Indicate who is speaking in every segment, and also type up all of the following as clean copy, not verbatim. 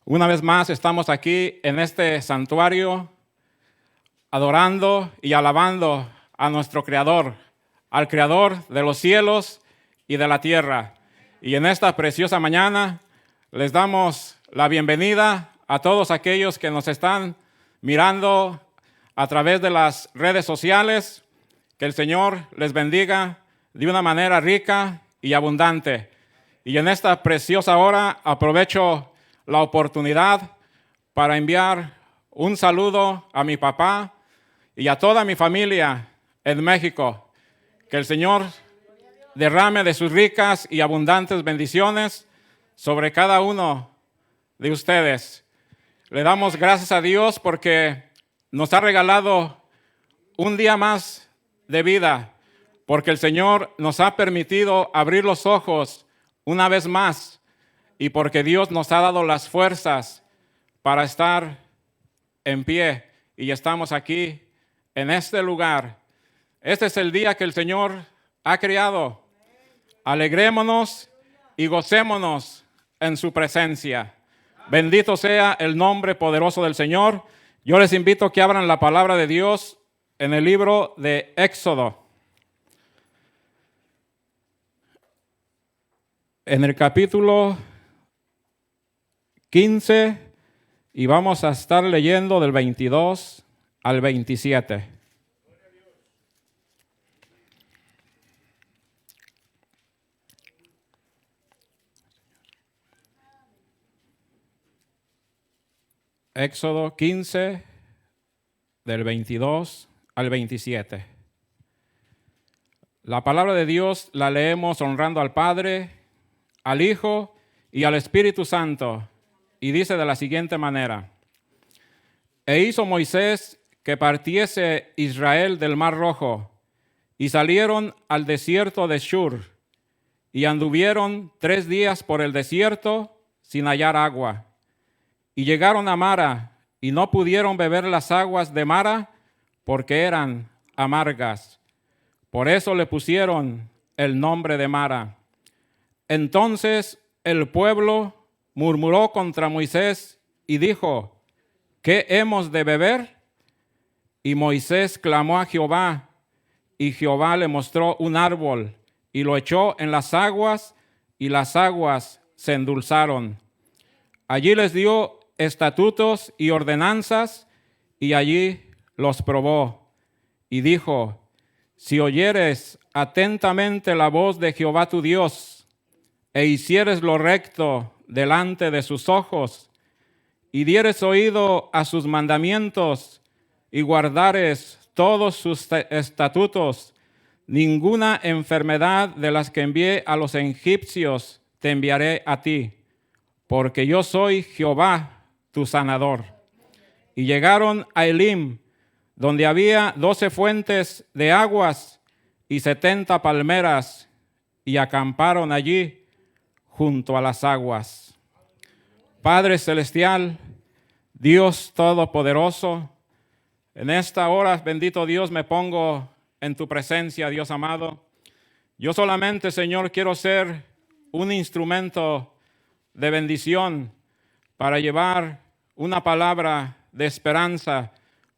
Speaker 1: Una vez más estamos aquí en este santuario adorando y alabando a nuestro Creador, al Creador de los cielos y de la tierra. Y en esta preciosa mañana les damos la bienvenida a todos aquellos que nos están mirando a través de las redes sociales. Que el Señor les bendiga de una manera rica y abundante. Y en esta preciosa hora aprovecho la oportunidad para enviar un saludo a mi papá y a toda mi familia en México. Que el Señor derrame de sus ricas y abundantes bendiciones sobre cada uno de ustedes. Le damos gracias a Dios porque nos ha regalado un día más de vida, porque el Señor nos ha permitido abrir los ojos una vez más y porque Dios nos ha dado las fuerzas para estar en pie y estamos aquí en este lugar. Este es el día que el Señor ha creado. Alegrémonos y gocémonos en su presencia. Bendito sea el nombre poderoso del Señor. Yo les invito a que abran la palabra de Dios en el libro de Éxodo. En el capítulo 15 y vamos a estar leyendo del 22 al 27. Éxodo 15 del 22 al 27. La palabra de Dios la leemos honrando al Padre, al Hijo y al Espíritu Santo. Y dice de la siguiente manera: E hizo Moisés que partiese Israel del Mar Rojo, y salieron al desierto de Shur, y anduvieron 3 días por el desierto sin hallar agua. Y llegaron a Mara, y no pudieron beber las aguas de Mara, porque eran amargas. Por eso le pusieron el nombre de Mara. Entonces el pueblo murmuró contra Moisés y dijo: ¿Qué hemos de beber? Y Moisés clamó a Jehová, y Jehová le mostró un árbol, y lo echó en las aguas, y las aguas se endulzaron. Allí les dio estatutos y ordenanzas, y allí los probó. Y dijo: Si oyeres atentamente la voz de Jehová tu Dios, e hicieres lo recto delante de sus ojos, y dieres oído a sus mandamientos, y guardares todos sus estatutos, ninguna enfermedad de las que envié a los egipcios te enviaré a ti, porque yo soy Jehová tu sanador. Y llegaron a Elim, donde había 12 fuentes de aguas y 70 palmeras, y acamparon allí junto a las aguas. Padre celestial, Dios todopoderoso, en esta hora, bendito Dios, me pongo en tu presencia, Dios amado. Yo solamente, Señor, quiero ser un instrumento de bendición para llevar una palabra de esperanza,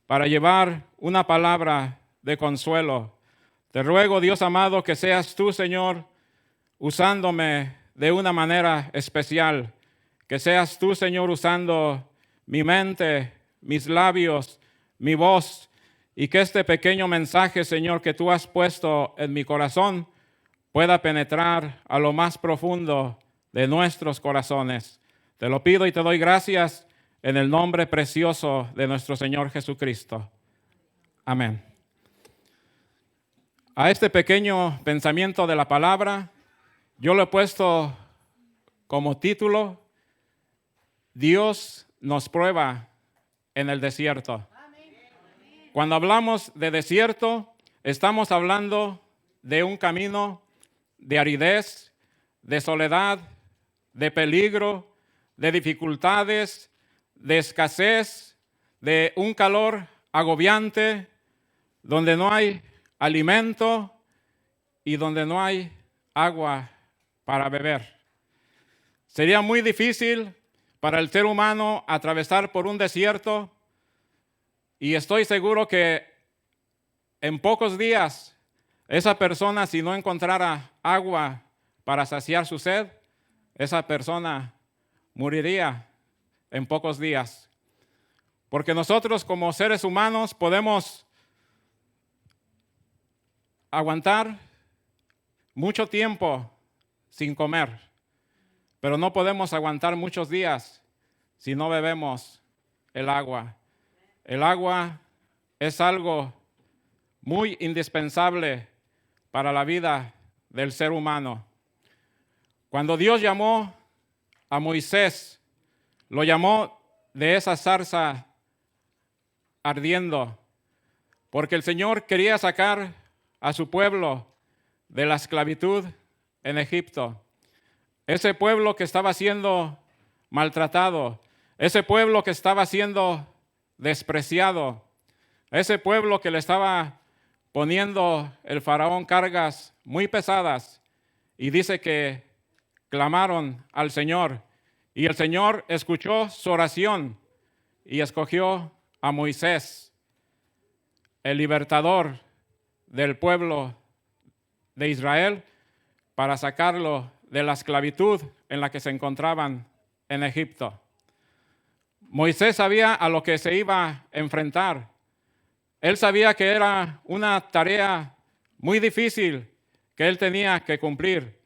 Speaker 1: para llevar una palabra de consuelo. Te ruego, Dios amado, que seas tú, Señor, usándome de una manera especial. Que seas tú, Señor, usando mi mente, mis labios, mi voz, y que este pequeño mensaje, Señor, que tú has puesto en mi corazón, pueda penetrar a lo más profundo de nuestros corazones. Te lo pido y te doy gracias en el nombre precioso de nuestro Señor Jesucristo. Amén. A este pequeño pensamiento de la palabra, yo lo he puesto como título: Dios nos prueba en el desierto. Cuando hablamos de desierto, estamos hablando de un camino de aridez, de soledad, de peligro, de dificultades, de escasez, de un calor agobiante, donde no hay alimento y donde no hay agua para beber. Sería muy difícil para el ser humano atravesar por un desierto, y estoy seguro que en pocos días esa persona, si no encontrara agua para saciar su sed, esa persona moriría en pocos días. Porque nosotros como seres humanos podemos aguantar mucho tiempo sin comer, pero no podemos aguantar muchos días si no bebemos el agua. El agua es algo muy indispensable para la vida del ser humano. Cuando Dios llamó a Moisés, lo llamó de esa zarza ardiendo, porque el Señor quería sacar a su pueblo de la esclavitud en Egipto. Ese pueblo que estaba siendo maltratado, ese pueblo que estaba siendo despreciado, ese pueblo que le estaba poniendo el faraón cargas muy pesadas, y dice que clamaron al Señor, y el Señor escuchó su oración y escogió a Moisés, el libertador del pueblo de Israel, para sacarlo de la esclavitud en la que se encontraban en Egipto. Moisés sabía a lo que se iba a enfrentar. Él sabía que era una tarea muy difícil que él tenía que cumplir,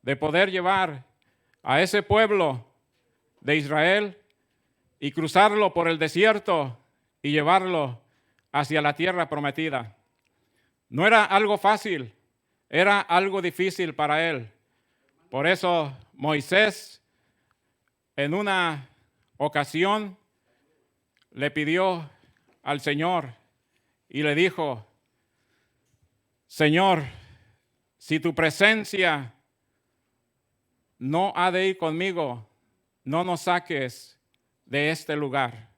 Speaker 1: de poder llevar a ese pueblo de Israel y cruzarlo por el desierto y llevarlo hacia la tierra prometida. No era algo fácil, era algo difícil para él. Por eso Moisés, en una ocasión, le pidió al Señor y le dijo: Señor, si tu presencia no ha de ir conmigo, no nos saques de este lugar.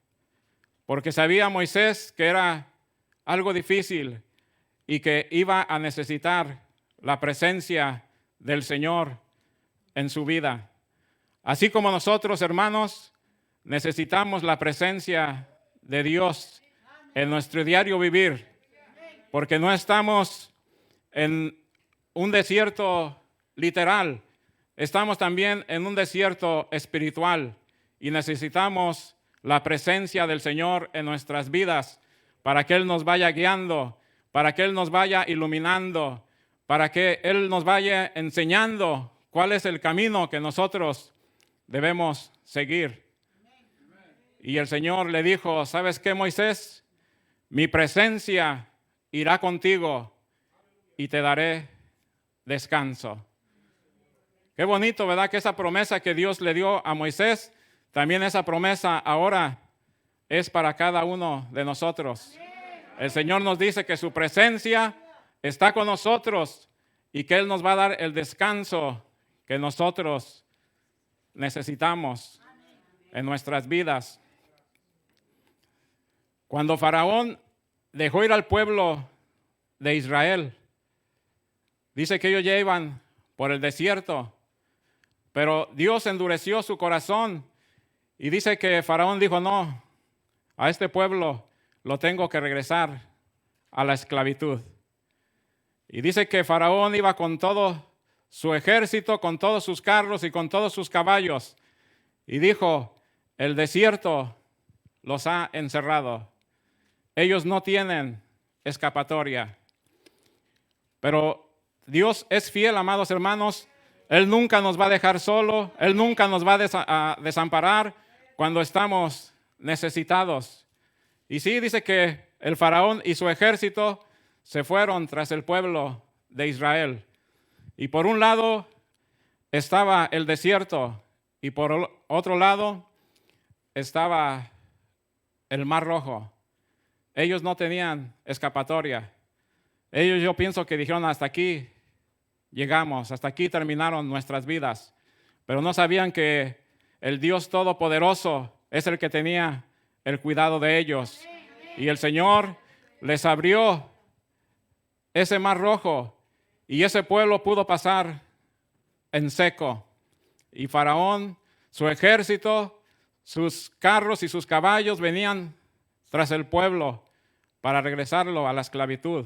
Speaker 1: Porque sabía Moisés que era algo difícil y que iba a necesitar la presencia del Señor en su vida. Así como nosotros, hermanos, necesitamos la presencia de Dios en nuestro diario vivir, porque no estamos en un desierto literal, estamos también en un desierto espiritual y necesitamos la presencia del Señor en nuestras vidas para que Él nos vaya guiando, para que Él nos vaya iluminando, para que Él nos vaya enseñando cuál es el camino que nosotros debemos seguir. Y el Señor le dijo: ¿sabes qué, Moisés? Mi presencia irá contigo y te daré descanso. Qué bonito, ¿verdad? Que esa promesa que Dios le dio a Moisés, también esa promesa ahora es para cada uno de nosotros. El Señor nos dice que su presencia está con nosotros y que Él nos va a dar el descanso que nosotros necesitamos en nuestras vidas. Cuando Faraón dejó ir al pueblo de Israel, dice que ellos ya iban por el desierto, pero Dios endureció su corazón y dice que Faraón dijo: no, a este pueblo lo tengo que regresar a la esclavitud. Y dice que Faraón iba con todo su ejército, con todos sus carros y con todos sus caballos, y dijo: el desierto los ha encerrado. Ellos no tienen escapatoria. Pero Dios es fiel, amados hermanos. Él nunca nos va a dejar solo. Él nunca nos va a desamparar cuando estamos necesitados. Y sí, dice que el faraón y su ejército se fueron tras el pueblo de Israel. Y por un lado estaba el desierto y por otro lado estaba el Mar Rojo. Ellos no tenían escapatoria. Ellos, yo pienso que dijeron: hasta aquí llegamos, hasta aquí terminaron nuestras vidas. Pero no sabían que el Dios Todopoderoso es el que tenía el cuidado de ellos. Y el Señor les abrió ese Mar Rojo y ese pueblo pudo pasar en seco. Y Faraón, su ejército, sus carros y sus caballos venían tras el pueblo para regresarlo a la esclavitud.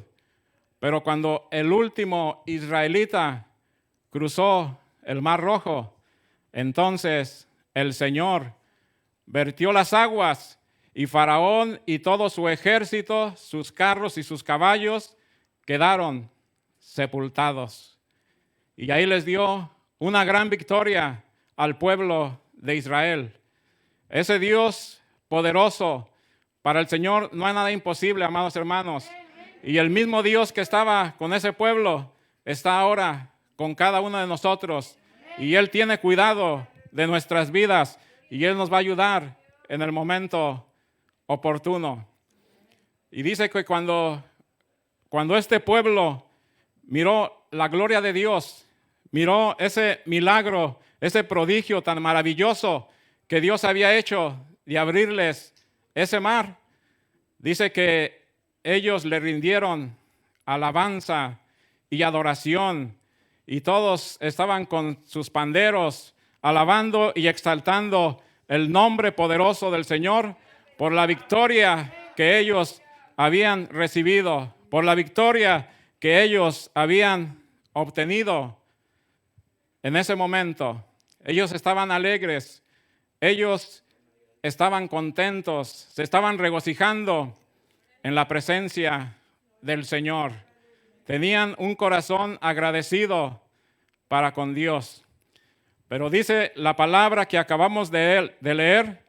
Speaker 1: Pero cuando el último israelita cruzó el Mar Rojo, entonces el Señor vertió las aguas y Faraón y todo su ejército, sus carros y sus caballos quedaron sepultados. Y ahí les dio una gran victoria al pueblo de Israel. Ese Dios poderoso, para el Señor no hay nada imposible, amados hermanos. Y el mismo Dios que estaba con ese pueblo está ahora con cada uno de nosotros. Y Él tiene cuidado de nuestras vidas y Él nos va a ayudar en el momento oportuno. Y dice que cuando este pueblo miró la gloria de Dios, miró ese milagro, ese prodigio tan maravilloso que Dios había hecho de abrirles ese mar, dice que ellos le rindieron alabanza y adoración y todos estaban con sus panderos alabando y exaltando el nombre poderoso del Señor por la victoria que ellos habían recibido, por la victoria que ellos habían obtenido en ese momento. Ellos estaban alegres, ellos estaban contentos, se estaban regocijando en la presencia del Señor. Tenían un corazón agradecido para con Dios. Pero dice la palabra que acabamos de leer,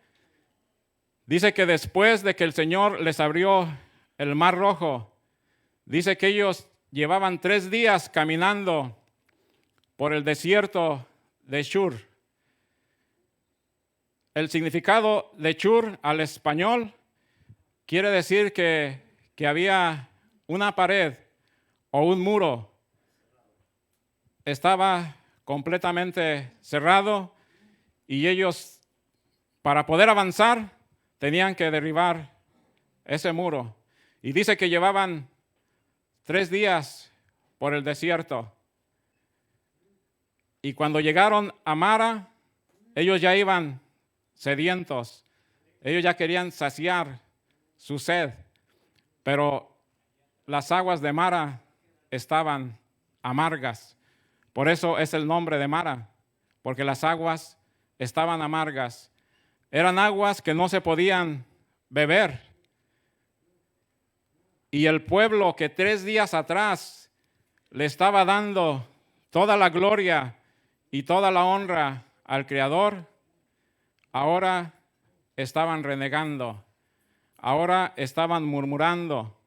Speaker 1: dice que después de que el Señor les abrió el Mar Rojo, dice que ellos llevaban 3 días caminando por el desierto de Shur. El significado de Shur al español quiere decir que había una pared o un muro. Estaba completamente cerrado y ellos, para poder avanzar, tenían que derribar ese muro. Y dice que llevaban 3 días por el desierto. Y cuando llegaron a Mara, ellos ya iban sedientos. Ellos ya querían saciar su sed. Pero las aguas de Mara estaban amargas. Por eso es el nombre de Mara, porque las aguas estaban amargas. Eran aguas que no se podían beber. Y el pueblo que 3 días atrás le estaba dando toda la gloria y toda la honra al Creador, ahora estaban renegando, ahora estaban murmurando,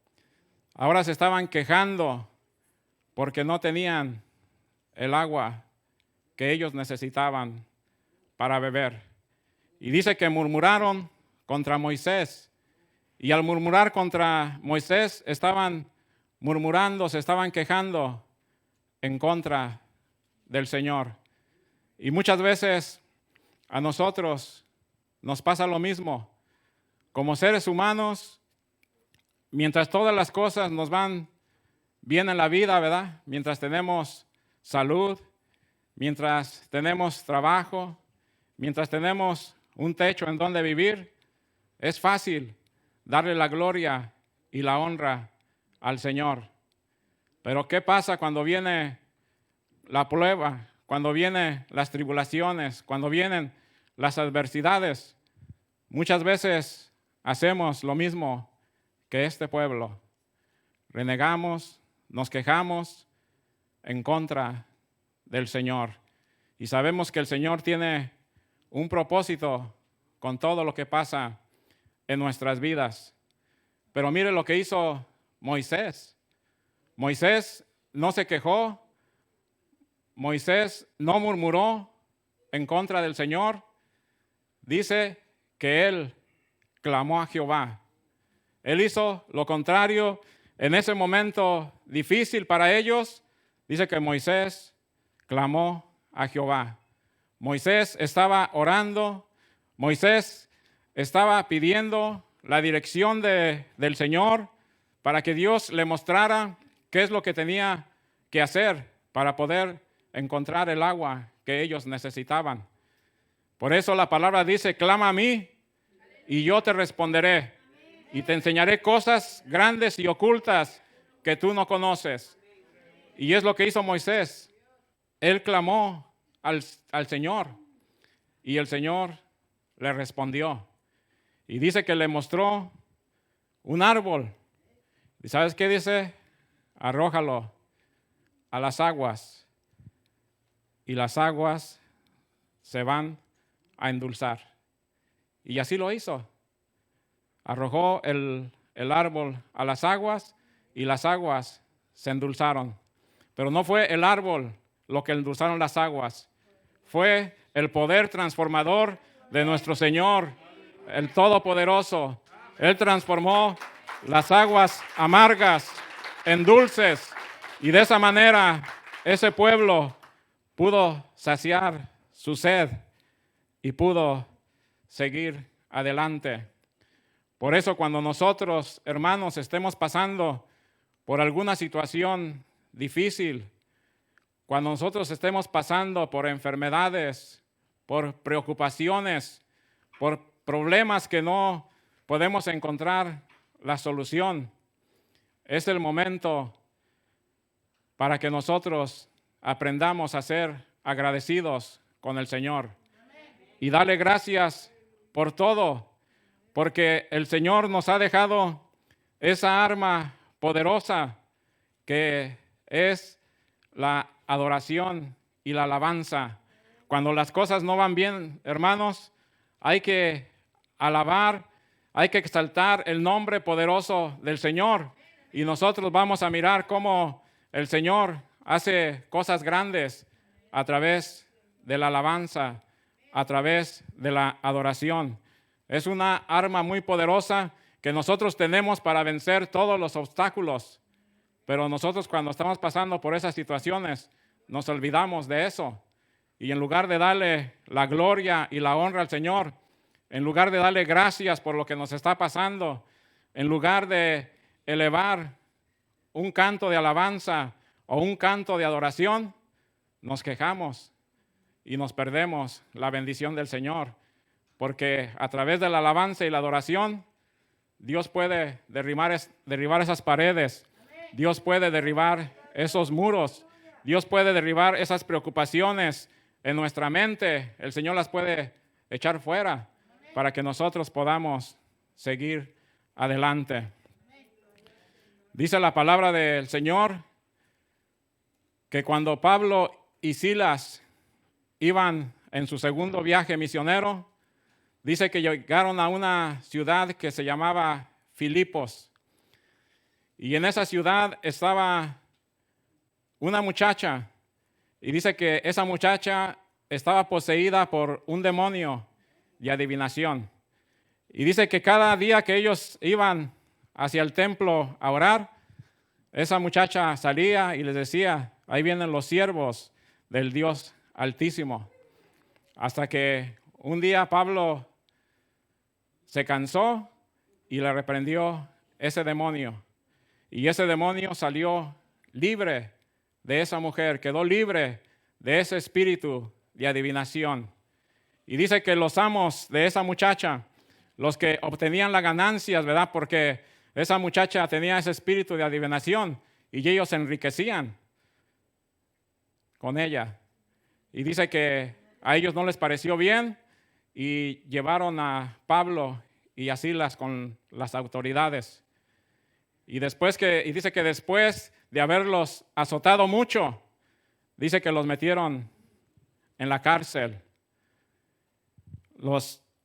Speaker 1: ahora se estaban quejando porque no tenían el agua que ellos necesitaban para beber. Y dice que murmuraron contra Moisés. Y al murmurar contra Moisés, estaban murmurando, se estaban quejando en contra del Señor. Y muchas veces a nosotros nos pasa lo mismo. Como seres humanos, mientras todas las cosas nos van bien en la vida, ¿verdad? Mientras tenemos salud, mientras tenemos trabajo, mientras tenemos un techo en donde vivir, es fácil darle la gloria y la honra al Señor. Pero ¿qué pasa cuando viene la prueba, cuando vienen las tribulaciones, cuando vienen las adversidades? Muchas veces hacemos lo mismo que este pueblo. Renegamos, nos quejamos en contra del Señor. Y sabemos que el Señor tiene un propósito con todo lo que pasa en nuestras vidas. Pero mire lo que hizo Moisés. Moisés no se quejó, Moisés no murmuró en contra del Señor. Dice que él clamó a Jehová. Él hizo lo contrario en ese momento difícil para ellos. Dice que Moisés clamó a Jehová. Moisés estaba orando, Moisés estaba pidiendo la dirección del Señor para que Dios le mostrara qué es lo que tenía que hacer para poder encontrar el agua que ellos necesitaban. Por eso la palabra dice, clama a mí y yo te responderé. Y te enseñaré cosas grandes y ocultas que tú no conoces. Y es lo que hizo Moisés. Él clamó al Señor y el Señor le respondió. Y dice que le mostró un árbol. ¿Y sabes qué dice? Arrójalo a las aguas y las aguas se van a endulzar. Y así lo hizo. Arrojó el árbol a las aguas y las aguas se endulzaron. Pero no fue el árbol lo que endulzaron las aguas. Fue el poder transformador de nuestro Señor, el Todopoderoso. Él transformó las aguas amargas en dulces. Y de esa manera ese pueblo pudo saciar su sed y pudo seguir adelante. Por eso cuando nosotros, hermanos, estemos pasando por alguna situación difícil, cuando nosotros estemos pasando por enfermedades, por preocupaciones, por problemas que no podemos encontrar la solución, es el momento para que nosotros aprendamos a ser agradecidos con el Señor y darle gracias por todo, porque el Señor nos ha dejado esa arma poderosa que es la adoración y la alabanza. Cuando las cosas no van bien, hermanos, hay que alabar, hay que exaltar el nombre poderoso del Señor. Y nosotros vamos a mirar cómo el Señor hace cosas grandes a través de la alabanza, a través de la adoración. Es una arma muy poderosa que nosotros tenemos para vencer todos los obstáculos. Pero nosotros cuando estamos pasando por esas situaciones, nos olvidamos de eso. Y en lugar de darle la gloria y la honra al Señor, en lugar de darle gracias por lo que nos está pasando, en lugar de elevar un canto de alabanza o un canto de adoración, nos quejamos y nos perdemos la bendición del Señor. Porque a través de la alabanza y la adoración, Dios puede derribar esas paredes. Dios puede derribar esos muros. Dios puede derribar esas preocupaciones en nuestra mente. El Señor las puede echar fuera para que nosotros podamos seguir adelante. Dice la palabra del Señor que cuando Pablo y Silas iban en su segundo viaje misionero, dice que llegaron a una ciudad que se llamaba Filipos. Y en esa ciudad estaba una muchacha. Y dice que esa muchacha estaba poseída por un demonio de adivinación. Y dice que cada día que ellos iban hacia el templo a orar, esa muchacha salía y les decía, ahí vienen los siervos del Dios Altísimo. Hasta que un día Pablo se cansó y le reprendió ese demonio. Y ese demonio salió libre de esa mujer, quedó libre de ese espíritu de adivinación. Y dice que los amos de esa muchacha, los que obtenían las ganancias, ¿verdad? Porque esa muchacha tenía ese espíritu de adivinación y ellos se enriquecían con ella. Y dice que a ellos no les pareció bien y llevaron a Pablo y a Silas con las autoridades. Y dice que después de haberlos azotado mucho, dice que los metieron en la cárcel.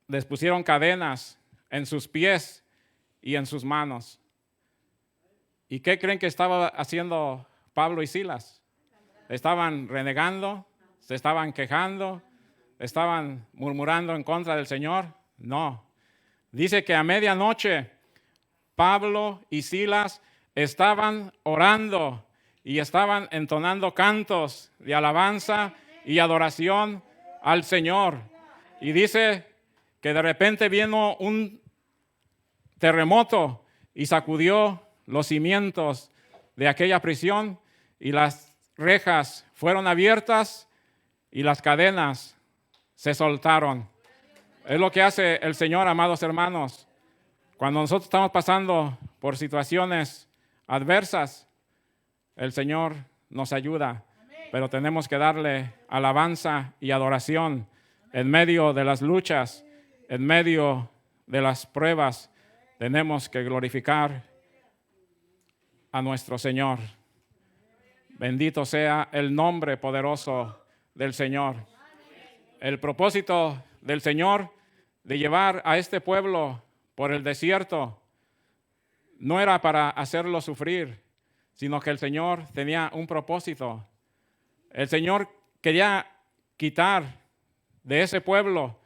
Speaker 1: Les pusieron cadenas en sus pies y en sus manos. ¿Y qué creen que estaba haciendo Pablo y Silas? Estaban renegando, se estaban quejando, estaban murmurando en contra del Señor. No. Dice que a medianoche Pablo y Silas estaban orando y estaban entonando cantos de alabanza y adoración al Señor. Y dice que de repente vino un terremoto y sacudió los cimientos de aquella prisión y las rejas fueron abiertas y las cadenas se soltaron. Es lo que hace el Señor, amados hermanos. Cuando nosotros estamos pasando por situaciones adversas, el Señor nos ayuda, pero tenemos que darle alabanza y adoración en medio de las luchas, en medio de las pruebas. Tenemos que glorificar a nuestro Señor. Bendito sea el nombre poderoso del Señor. El propósito del Señor de llevar a este pueblo por el desierto no era para hacerlo sufrir, sino que el Señor tenía un propósito. El Señor quería quitar de ese pueblo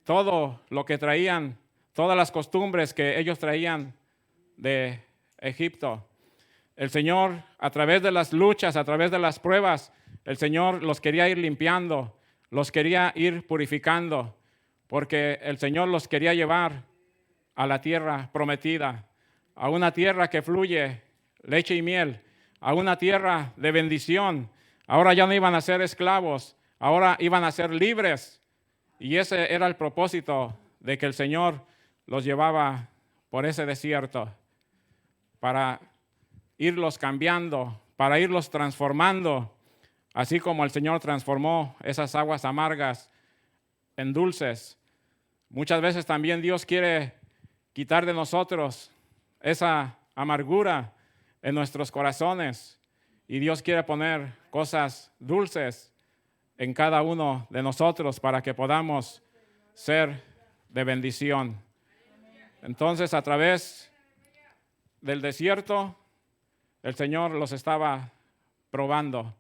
Speaker 1: todo lo que traían, todas las costumbres que ellos traían de Egipto. El Señor, a través de las luchas, a través de las pruebas, el Señor los quería ir limpiando, los quería ir purificando, porque el Señor los quería llevar a la tierra prometida, a una tierra que fluye leche y miel, a una tierra de bendición. Ahora ya no iban a ser esclavos, ahora iban a ser libres. Y ese era el propósito de que el Señor los llevaba por ese desierto, para irlos cambiando, para irlos transformando, así como el Señor transformó esas aguas amargas en dulces. Muchas veces también Dios quiere quitar de nosotros esa amargura en nuestros corazones, y Dios quiere poner cosas dulces en cada uno de nosotros para que podamos ser de bendición. Entonces, a través del desierto, el Señor los estaba probando,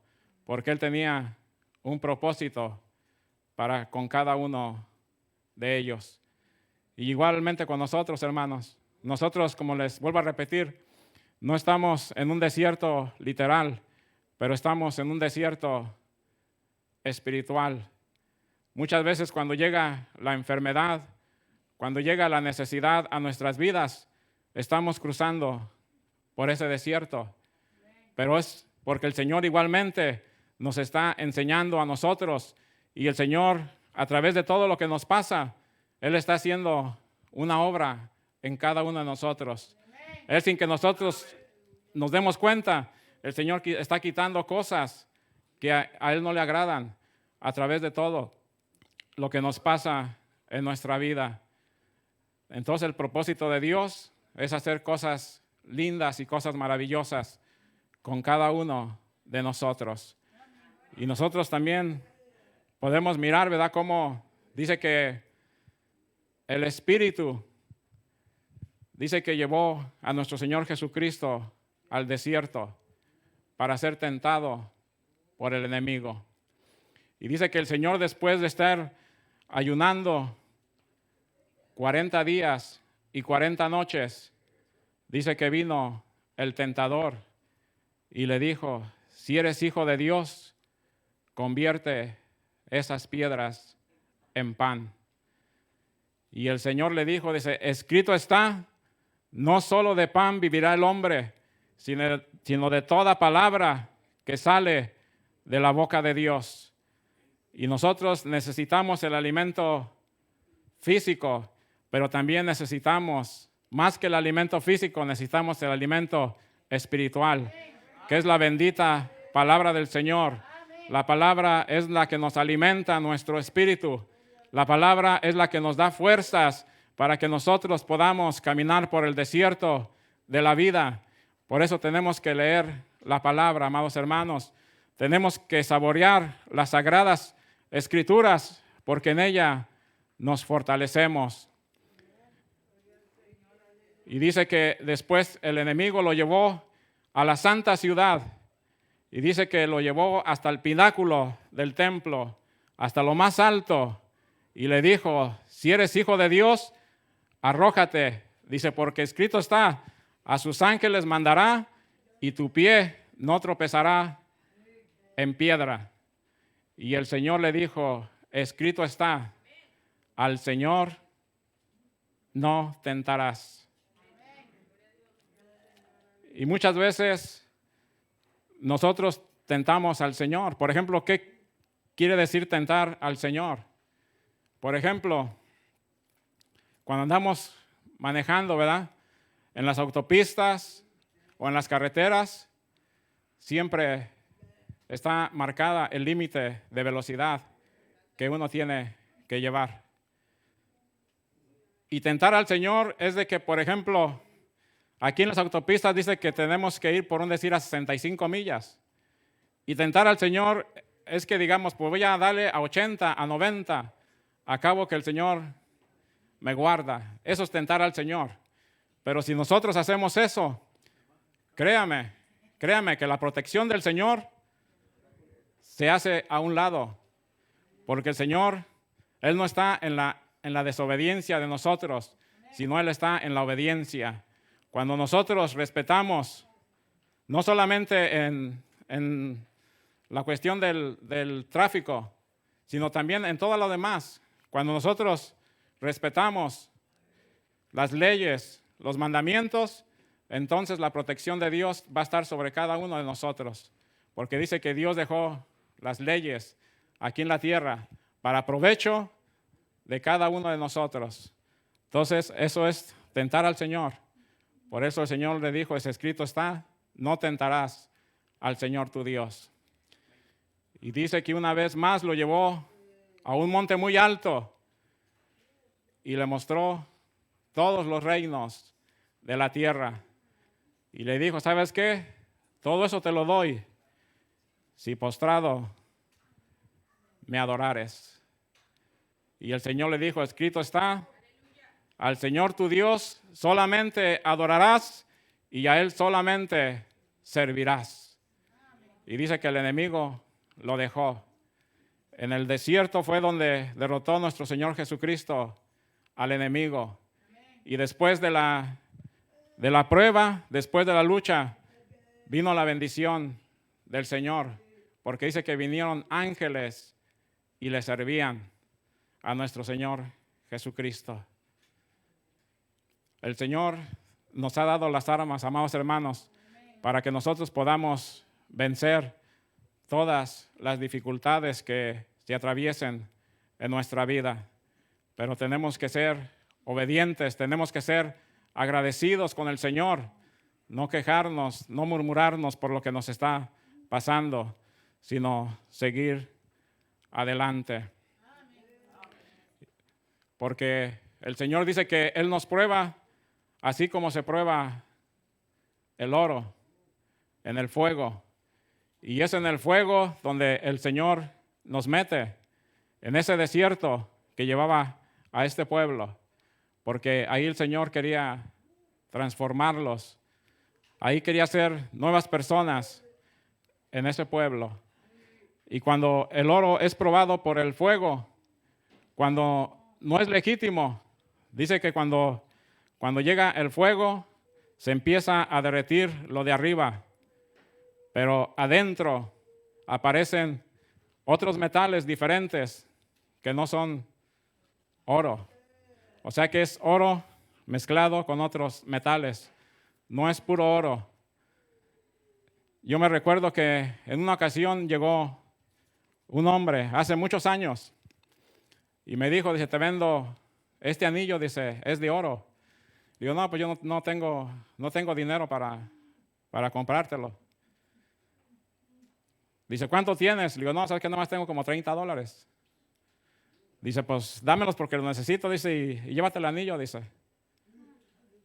Speaker 1: porque Él tenía un propósito para con cada uno de ellos. Y igualmente con nosotros, hermanos. Nosotros, como les vuelvo a repetir, no estamos en un desierto literal, pero estamos en un desierto espiritual. Muchas veces cuando llega la enfermedad, cuando llega la necesidad a nuestras vidas, estamos cruzando por ese desierto. Pero es porque el Señor igualmente nos está enseñando a nosotros, y el Señor, a través de todo lo que nos pasa, Él está haciendo una obra en cada uno de nosotros. Él, sin que nosotros nos demos cuenta, el Señor está quitando cosas que a Él no le agradan a través de todo lo que nos pasa en nuestra vida. Entonces el propósito de Dios es hacer cosas lindas y cosas maravillosas con cada uno de nosotros. Y nosotros también podemos mirar, ¿verdad?, cómo dice que el Espíritu dice que llevó a nuestro Señor Jesucristo al desierto para ser tentado por el enemigo. Y dice que el Señor, después de estar ayunando 40 días y 40 noches, dice que vino el tentador y le dijo: si eres hijo de Dios, convierte esas piedras en pan. Y el Señor le dijo, dice, escrito está, no solo de pan vivirá el hombre, sino de toda palabra que sale de la boca de Dios. Y nosotros necesitamos el alimento físico, pero también necesitamos, más que el alimento físico, necesitamos el alimento espiritual, que es la bendita palabra del Señor. La palabra es la que nos alimenta nuestro espíritu. La palabra es la que nos da fuerzas para que nosotros podamos caminar por el desierto de la vida. Por eso tenemos que leer la palabra, amados hermanos. Tenemos que saborear las sagradas escrituras, porque en ella nos fortalecemos. Y dice que después el enemigo lo llevó a la santa ciudad, y dice que lo llevó hasta el pináculo del templo, hasta lo más alto, y le dijo: si eres hijo de Dios, arrójate. Dice, porque escrito está, a sus ángeles mandará, y tu pie no tropezará en piedra. Y el Señor le dijo, escrito está, al Señor no tentarás. Y muchas veces nosotros tentamos al Señor. Por ejemplo, ¿qué quiere decir tentar al Señor? Por ejemplo, cuando andamos manejando, ¿verdad? En las autopistas o en las carreteras, siempre está marcada el límite de velocidad que uno tiene que llevar. Y tentar al Señor es de que, por ejemplo, aquí en las autopistas dice que tenemos que ir, por un decir, a 65 millas. Y tentar al Señor es que digamos, pues voy a darle a 80, a 90, a cabo que el Señor me guarda. Eso es tentar al Señor. Pero si nosotros hacemos eso, créame que la protección del Señor se hace a un lado. Porque el Señor, Él no está en la desobediencia de nosotros, sino Él está en la obediencia. Cuando nosotros respetamos, no solamente en la cuestión del tráfico, sino también en todo lo demás. Cuando nosotros respetamos las leyes, los mandamientos, entonces la protección de Dios va a estar sobre cada uno de nosotros. Porque dice que Dios dejó las leyes aquí en la tierra para provecho de cada uno de nosotros. Entonces, eso es tentar al Señor. Por eso el Señor le dijo, es escrito está, no tentarás al Señor tu Dios. Y dice que una vez más lo llevó a un monte muy alto y le mostró todos los reinos de la tierra. Y le dijo, ¿sabes qué? Todo eso te lo doy si postrado me adorares. Y el Señor le dijo, escrito está, al Señor tu Dios solamente adorarás y a Él solamente servirás. Y dice que el enemigo lo dejó. En el desierto fue donde derrotó nuestro Señor Jesucristo al enemigo. Y después de la prueba, después de la lucha, vino la bendición del Señor. Porque dice que vinieron ángeles y le servían a nuestro Señor Jesucristo. El Señor nos ha dado las armas, amados hermanos, para que nosotros podamos vencer todas las dificultades que se atraviesen en nuestra vida. Pero tenemos que ser obedientes, tenemos que ser agradecidos con el Señor, no quejarnos, no murmurarnos por lo que nos está pasando, sino seguir adelante. Porque el Señor dice que Él nos prueba así como se prueba el oro en el fuego. Y es en el fuego donde el Señor nos mete, en ese desierto que llevaba a este pueblo. Porque ahí el Señor quería transformarlos. Ahí quería ser nuevas personas en ese pueblo. Y cuando el oro es probado por el fuego, cuando no es legítimo, dice que cuando llega el fuego, se empieza a derretir lo de arriba, pero adentro aparecen otros metales diferentes que no son oro. O sea que es oro mezclado con otros metales, no es puro oro. Yo me recuerdo que en una ocasión llegó un hombre hace muchos años y me dijo, dice, te vendo este anillo, dice, es de oro. Digo, no, pues yo no tengo dinero para comprártelo. Dice, ¿cuánto tienes? Digo, no, sabes que nomás tengo como $30. Dice, pues dámelos porque los necesito, dice, y llévate el anillo, dice.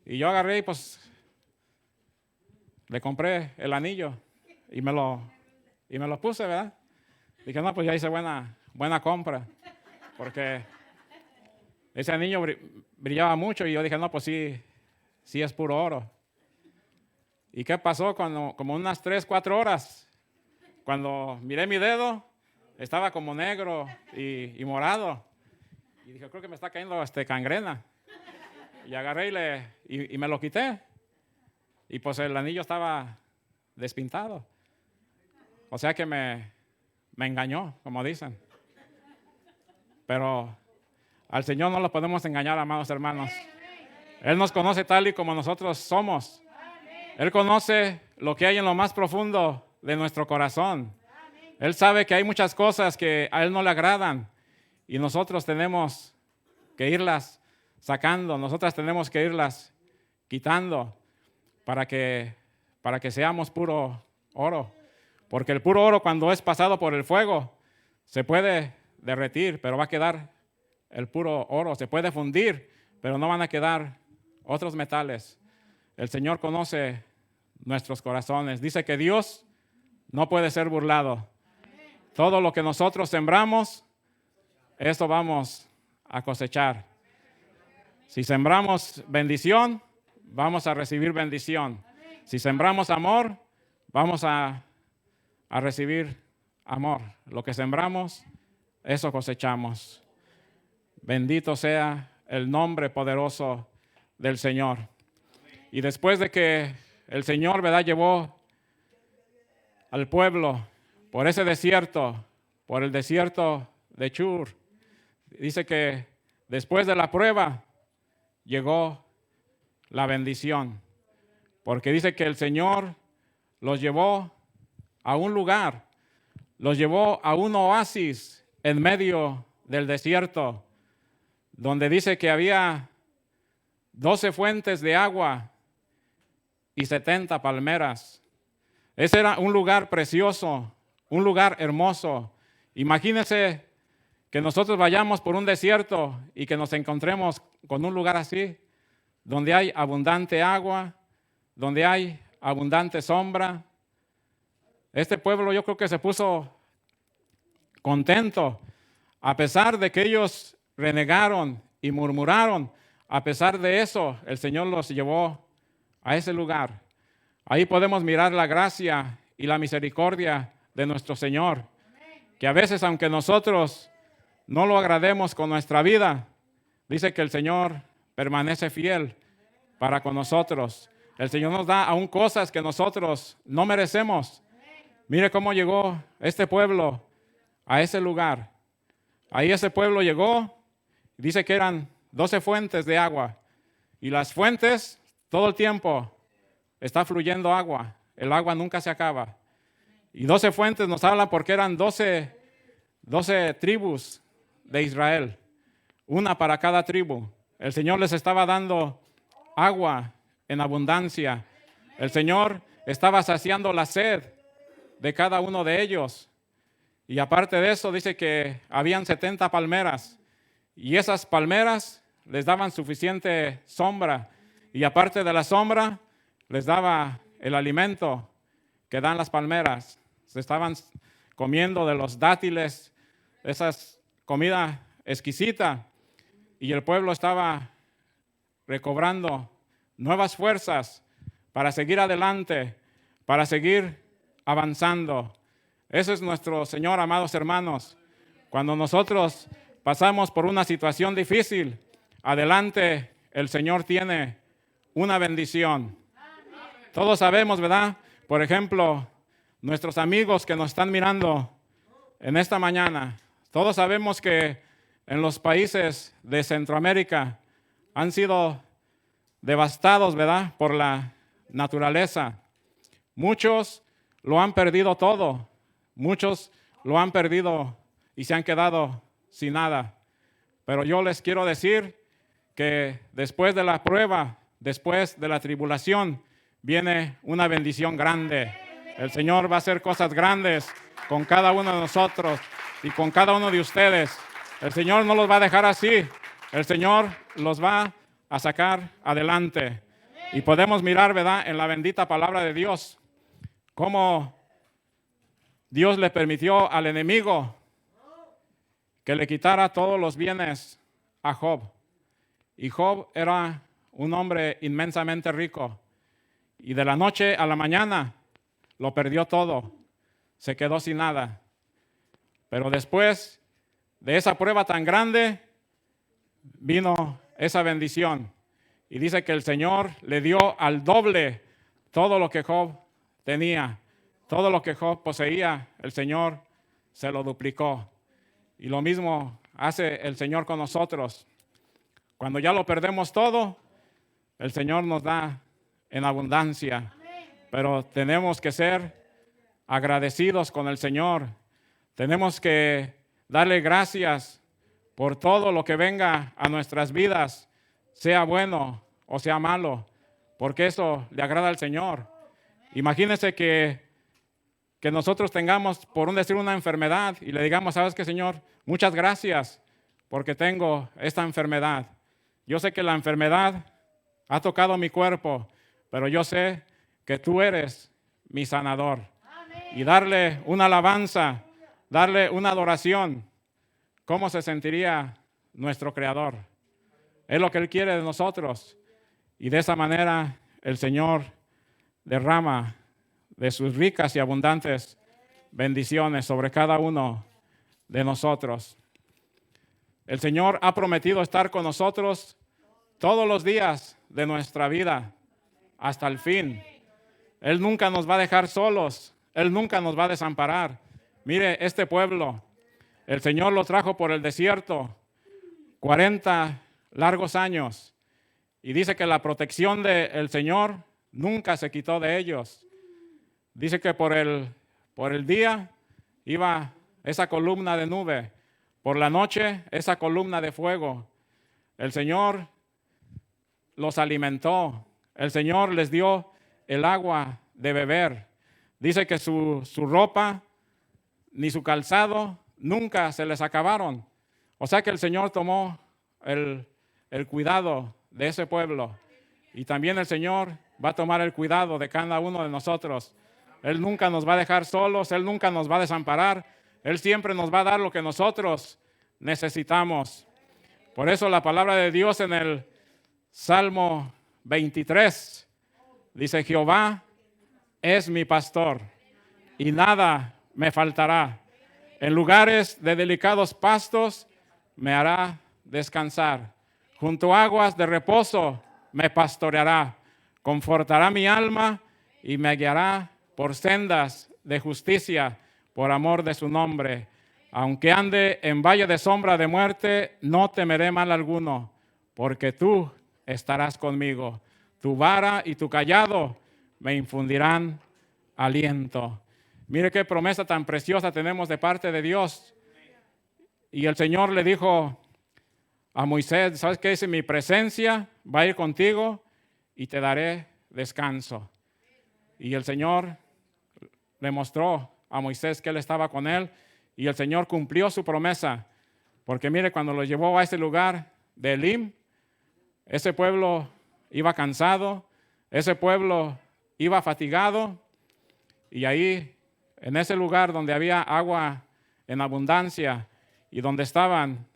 Speaker 1: Y yo agarré y pues le compré el anillo y me lo puse, ¿verdad? Dije, no, pues ya hice buena compra, porque ese anillo brillaba mucho y yo dije, no, pues sí es puro oro. ¿Y qué pasó? Como unas 3, 4 horas, cuando miré mi dedo, estaba como negro y morado. Y dije, creo que me está cayendo gangrena. Y agarré y me lo quité. Y pues el anillo estaba despintado. O sea que me engañó, como dicen. Pero al Señor no lo podemos engañar, amados hermanos. Él nos conoce tal y como nosotros somos. Él conoce lo que hay en lo más profundo de nuestro corazón. Él sabe que hay muchas cosas que a Él no le agradan. y nosotros tenemos que irlas sacando, nosotras tenemos que irlas quitando para que seamos puro oro. Porque el puro oro, cuando es pasado por el fuego, se puede derretir, pero va a quedar el puro oro. Se puede fundir, pero no van a quedar otros metales. El Señor conoce nuestros corazones. Dice que Dios no puede ser burlado. Todo lo que nosotros sembramos, eso vamos a cosechar. Si sembramos bendición, vamos a recibir bendición. Si sembramos amor, vamos a recibir amor. Lo que sembramos, eso cosechamos. Bendito sea el nombre poderoso del Señor. Y después de que el Señor, ¿verdad?, llevó al pueblo por ese desierto, por el desierto de Shur, dice que después de la prueba llegó la bendición, porque dice que el Señor los llevó a un lugar, los llevó a un oasis en medio del desierto, donde dice que había 12 fuentes de agua y 70 palmeras. Ese era un lugar precioso, un lugar hermoso. Imagínense que nosotros vayamos por un desierto y que nos encontremos con un lugar así, donde hay abundante agua, donde hay abundante sombra. Este pueblo, yo creo que se puso contento, a pesar de que ellos renegaron y murmuraron. A pesar de eso, el Señor los llevó a ese lugar. Ahí podemos mirar la gracia y la misericordia de nuestro Señor, que a veces, aunque nosotros no lo agrademos con nuestra vida, dice que el Señor permanece fiel para con nosotros. El Señor nos da aún cosas que nosotros no merecemos. Mire cómo llegó este pueblo a ese lugar. Ahí ese pueblo llegó, dice que eran 12 fuentes de agua. Y las fuentes, todo el tiempo, está fluyendo agua. El agua nunca se acaba. Y 12 fuentes nos hablan porque eran 12 tribus de Israel. Una para cada tribu. El Señor les estaba dando agua en abundancia. El Señor estaba saciando la sed de cada uno de ellos. Y aparte de eso, dice que habían 70 palmeras. Y esas palmeras les daban suficiente sombra. Y aparte de la sombra, les daba el alimento que dan las palmeras. Se estaban comiendo de los dátiles, esas comida exquisita. Y el pueblo estaba recobrando nuevas fuerzas para seguir adelante, para seguir avanzando. Ese es nuestro Señor, amados hermanos. Cuando nosotros pasamos por una situación difícil, adelante el Señor tiene una bendición. Todos sabemos, ¿verdad? Por ejemplo, nuestros amigos que nos están mirando en esta mañana, todos sabemos que en los países de Centroamérica han sido devastados, ¿verdad?, por la naturaleza. Muchos lo han perdido todo. Muchos lo han perdido y se han quedado sin nada. Pero yo les quiero decir que después de la prueba, después de la tribulación, viene una bendición grande. El Señor va a hacer cosas grandes con cada uno de nosotros y con cada uno de ustedes. El Señor no los va a dejar así. El Señor los va a sacar adelante. Y podemos mirar, ¿verdad?, en la bendita palabra de Dios, cómo Dios le permitió al enemigo que le quitara todos los bienes a Job. Y Job era un hombre inmensamente rico. Y de la noche a la mañana lo perdió todo. Se quedó sin nada. Pero después de esa prueba tan grande, vino esa bendición. Y dice que el Señor le dio al doble todo lo que Job tenía. Todo lo que Job poseía, el Señor se lo duplicó. Y lo mismo hace el Señor con nosotros. Cuando ya lo perdemos todo, el Señor nos da en abundancia. Pero tenemos que ser agradecidos con el Señor. Tenemos que darle gracias por todo lo que venga a nuestras vidas, sea bueno o sea malo, porque eso le agrada al Señor. Imagínense que nosotros tengamos, por un decir, una enfermedad y le digamos, ¿sabes qué, Señor? Muchas gracias porque tengo esta enfermedad. Yo sé que la enfermedad ha tocado mi cuerpo, pero yo sé que tú eres mi sanador. Y darle una alabanza, darle una adoración. ¿Cómo se sentiría nuestro Creador? Es lo que Él quiere de nosotros. Y de esa manera el Señor derrama de sus ricas y abundantes bendiciones sobre cada uno de nosotros. El Señor ha prometido estar con nosotros todos los días de nuestra vida hasta el fin. Él nunca nos va a dejar solos. Él nunca nos va a desamparar. Mire, este pueblo, el Señor lo trajo por el desierto 40 largos años. Y dice que la protección del Señor nunca se quitó de ellos. Dice que por el día iba esa columna de nube, por la noche esa columna de fuego. El Señor los alimentó, el Señor les dio el agua de beber. Dice que su ropa ni su calzado nunca se les acabaron. O sea que el Señor tomó el cuidado de ese pueblo. Y también el Señor va a tomar el cuidado de cada uno de nosotros. Él nunca nos va a dejar solos, Él nunca nos va a desamparar. Él siempre nos va a dar lo que nosotros necesitamos. Por eso la palabra de Dios en el Salmo 23 dice: Jehová es mi pastor y nada me faltará. En lugares de delicados pastos me hará descansar. Junto a aguas de reposo me pastoreará. Confortará mi alma y me guiará por sendas de justicia por amor de su nombre. Aunque ande en valle de sombra de muerte, no temeré mal alguno, porque tú estarás conmigo. Tu vara y tu cayado me infundirán aliento. Mire qué promesa tan preciosa tenemos de parte de Dios. Y el Señor le dijo a Moisés: ¿sabes qué? Dice: mi presencia va a ir contigo y te daré descanso. Y el Señor le mostró a Moisés que Él estaba con él, y el Señor cumplió su promesa. Porque mire, cuando lo llevó a ese lugar de Elim, ese pueblo iba cansado, ese pueblo iba fatigado, y ahí, en ese lugar donde había agua en abundancia y donde estaban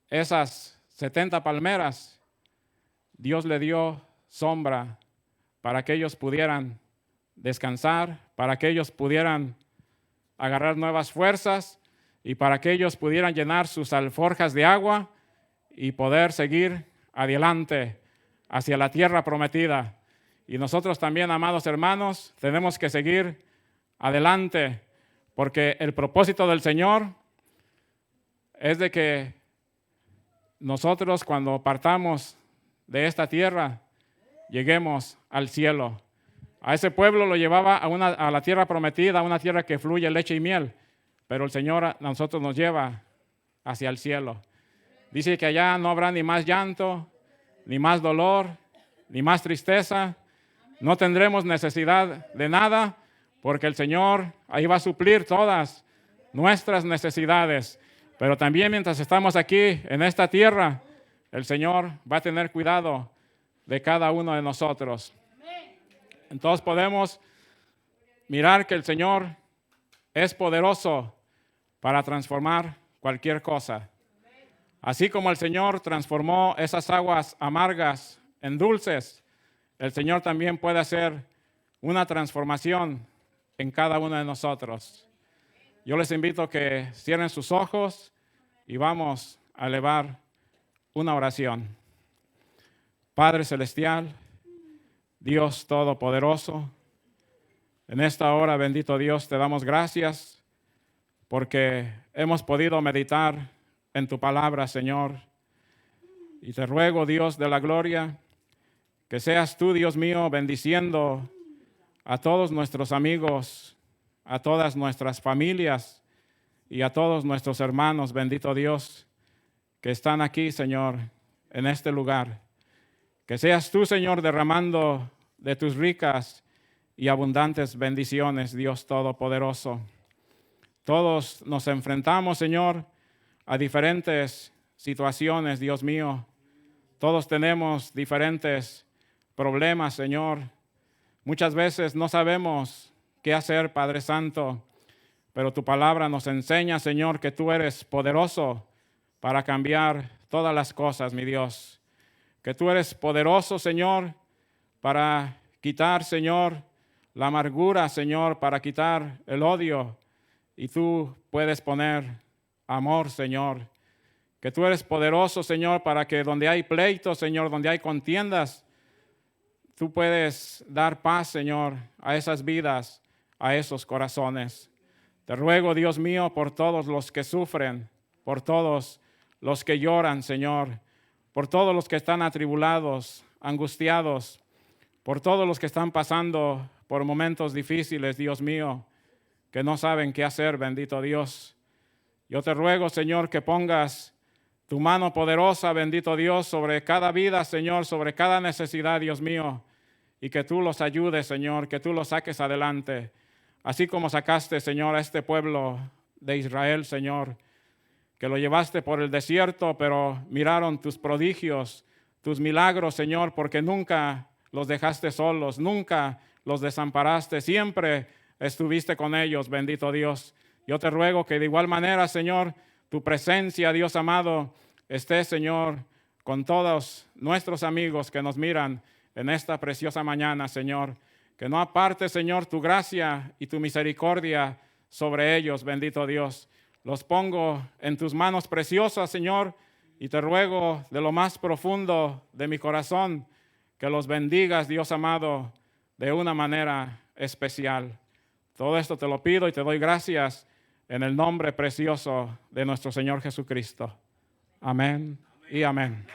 Speaker 1: esas 70 palmeras, Dios le dio sombra para que ellos pudieran descansar, para que ellos pudieran agarrar nuevas fuerzas y para que ellos pudieran llenar sus alforjas de agua y poder seguir adelante hacia la tierra prometida. Y nosotros también, amados hermanos, tenemos que seguir adelante, porque el propósito del Señor es de que nosotros, cuando partamos de esta tierra, lleguemos al cielo. A ese pueblo lo llevaba a la tierra prometida, a una tierra que fluye leche y miel, pero el Señor a nosotros nos lleva hacia el cielo. Dice que allá no habrá ni más llanto, ni más dolor, ni más tristeza. No tendremos necesidad de nada, porque el Señor ahí va a suplir todas nuestras necesidades. Pero también mientras estamos aquí en esta tierra, el Señor va a tener cuidado de cada uno de nosotros. Entonces podemos mirar que el Señor es poderoso para transformar cualquier cosa. Así como el Señor transformó esas aguas amargas en dulces, el Señor también puede hacer una transformación en cada uno de nosotros. Yo les invito a que cierren sus ojos y vamos a elevar una oración. Padre Celestial, Dios Todopoderoso, en esta hora, bendito Dios, te damos gracias porque hemos podido meditar en tu palabra, Señor. Y te ruego, Dios de la gloria, que seas tú, Dios mío, bendiciendo a todos nuestros amigos, a todas nuestras familias y a todos nuestros hermanos, bendito Dios, que están aquí, Señor, en este lugar. Que seas tú, Señor, derramando de tus ricas y abundantes bendiciones, Dios Todopoderoso. Todos nos enfrentamos, Señor, a diferentes situaciones, Dios mío. Todos tenemos diferentes problemas, Señor. Muchas veces no sabemos qué hacer, Padre Santo, pero tu palabra nos enseña, Señor, que tú eres poderoso para cambiar todas las cosas, mi Dios. Que tú eres poderoso, Señor, para quitar, Señor, la amargura, Señor, para quitar el odio. Y tú puedes poner amor, Señor. Que tú eres poderoso, Señor, para que donde hay pleitos, Señor, donde hay contiendas, tú puedes dar paz, Señor, a esas vidas, a esos corazones. Te ruego, Dios mío, por todos los que sufren, por todos los que lloran, Señor, por todos los que están atribulados, angustiados, por todos los que están pasando por momentos difíciles, Dios mío, que no saben qué hacer, bendito Dios. Yo te ruego, Señor, que pongas tu mano poderosa, bendito Dios, sobre cada vida, Señor, sobre cada necesidad, Dios mío, y que tú los ayudes, Señor, que tú los saques adelante, así como sacaste, Señor, a este pueblo de Israel, Señor, que lo llevaste por el desierto, pero miraron tus prodigios, tus milagros, Señor, porque nunca los dejaste solos, nunca los desamparaste, siempre estuviste con ellos, bendito Dios. Yo te ruego que de igual manera, Señor, tu presencia, Dios amado, esté, Señor, con todos nuestros amigos que nos miran en esta preciosa mañana, Señor. Que no aparte, Señor, tu gracia y tu misericordia sobre ellos, bendito Dios. Los pongo en tus manos preciosas, Señor, y te ruego de lo más profundo de mi corazón que los bendigas, Dios amado, de una manera especial. Todo esto te lo pido y te doy gracias en el nombre precioso de nuestro Señor Jesucristo. Amén y amén.